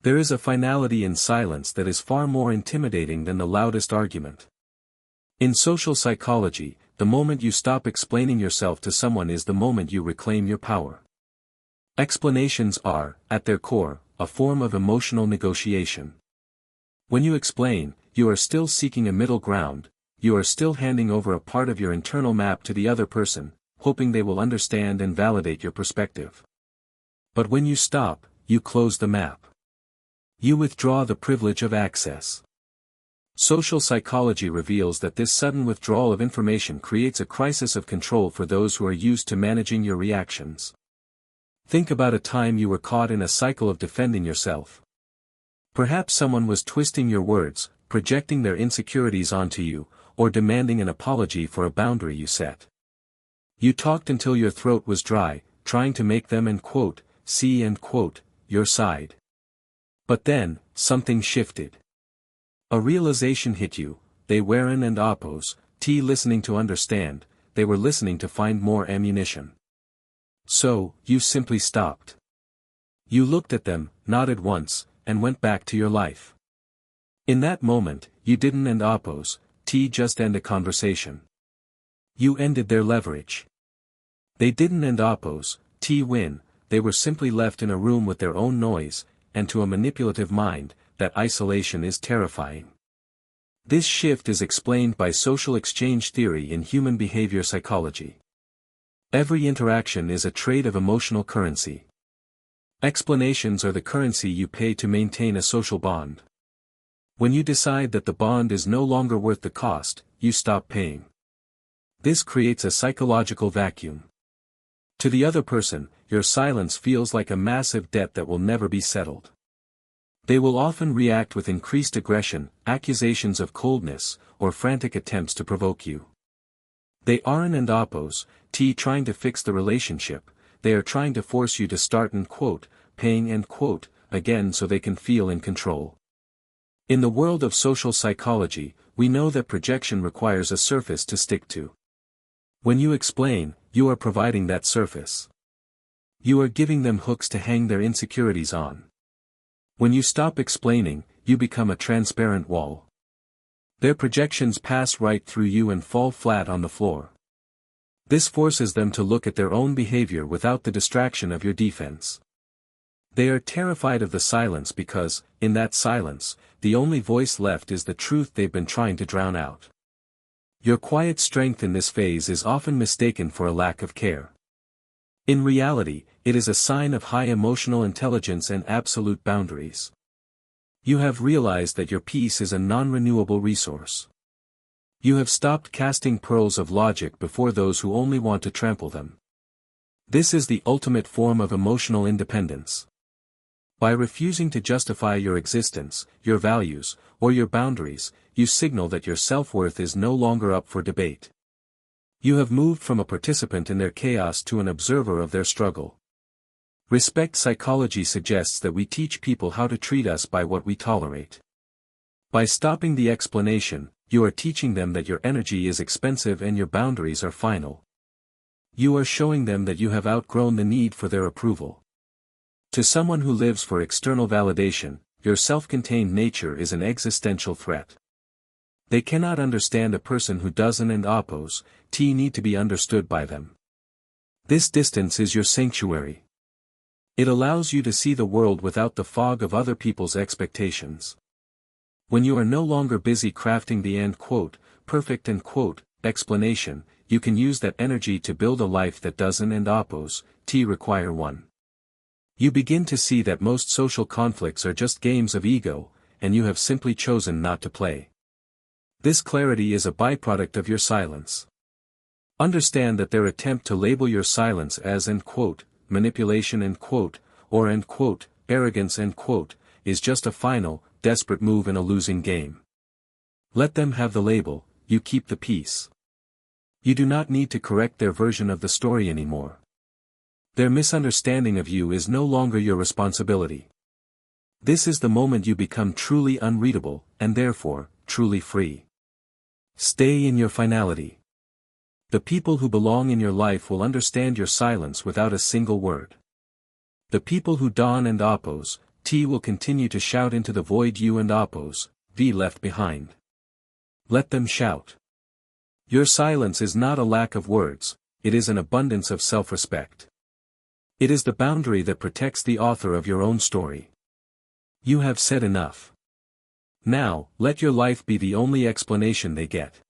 There is a finality in silence that is far more intimidating than the loudest argument. In social psychology, the moment you stop explaining yourself to someone is the moment you reclaim your power. Explanations are, at their core, a form of emotional negotiation. When you explain, you are still seeking a middle ground, you are still handing over a part of your internal map to the other person, hoping they will understand and validate your perspective. But when you stop, you close the map. You withdraw the privilege of access. Social psychology reveals that this sudden withdrawal of information creates a crisis of control for those who are used to managing your reactions. Think about a time you were caught in a cycle of defending yourself. Perhaps someone was twisting your words, projecting their insecurities onto you, or demanding an apology for a boundary you set. You talked until your throat was dry, trying to make them see your side. But then, something shifted. A realization hit you, they weren't and oppose, listening to understand, they were listening to find more ammunition. So, you simply stopped. You looked at them, nodded once, and went back to your life. In that moment, you didn't and oppose, just end a conversation. You ended their leverage. They didn't and oppose, win, they were simply left in a room with their own noise, and to a manipulative mind, that isolation is terrifying. This shift is explained by social exchange theory in human behavior psychology. Every interaction is a trade of emotional currency. Explanations are the currency you pay to maintain a social bond. When you decide that the bond is no longer worth the cost, you stop paying. This creates a psychological vacuum. To the other person, your silence feels like a massive debt that will never be settled. They will often react with increased aggression, accusations of coldness, or frantic attempts to provoke you. They aren't and oppose, trying to fix the relationship, they are trying to force you to start paying again so they can feel in control. In the world of social psychology, we know that projection requires a surface to stick to. When you explain, you are providing that surface. You are giving them hooks to hang their insecurities on. When you stop explaining, you become a transparent wall. Their projections pass right through you and fall flat on the floor. This forces them to look at their own behavior without the distraction of your defense. They are terrified of the silence because, in that silence, the only voice left is the truth they've been trying to drown out. Your quiet strength in this phase is often mistaken for a lack of care. In reality, it is a sign of high emotional intelligence and absolute boundaries. You have realized that your peace is a non-renewable resource. You have stopped casting pearls of logic before those who only want to trample them. This is the ultimate form of emotional independence. By refusing to justify your existence, your values, or your boundaries, you signal that your self-worth is no longer up for debate. You have moved from a participant in their chaos to an observer of their struggle. Respect psychology suggests that we teach people how to treat us by what we tolerate. By stopping the explanation, you are teaching them that your energy is expensive and your boundaries are final. You are showing them that you have outgrown the need for their approval. To someone who lives for external validation, your self-contained nature is an existential threat. They cannot understand a person who doesn't and oppose, need to be understood by them. This distance is your sanctuary. It allows you to see the world without the fog of other people's expectations. When you are no longer busy crafting the perfect explanation, you can use that energy to build a life that doesn't and oppose, require one. You begin to see that most social conflicts are just games of ego, and you have simply chosen not to play. This clarity is a byproduct of your silence. Understand that their attempt to label your silence as manipulation or arrogance is just a final, desperate move in a losing game. Let them have the label, you keep the peace. You do not need to correct their version of the story anymore. Their misunderstanding of you is no longer your responsibility. This is the moment you become truly unreadable, and therefore, truly free. Stay in your finality. The people who belong in your life will understand your silence without a single word. The people who don and oppose, T will continue to shout into the void you and oppose, V left behind. Let them shout. Your silence is not a lack of words, it is an abundance of self-respect. It is the boundary that protects the author of your own story. You have said enough. Now, let your life be the only explanation they get.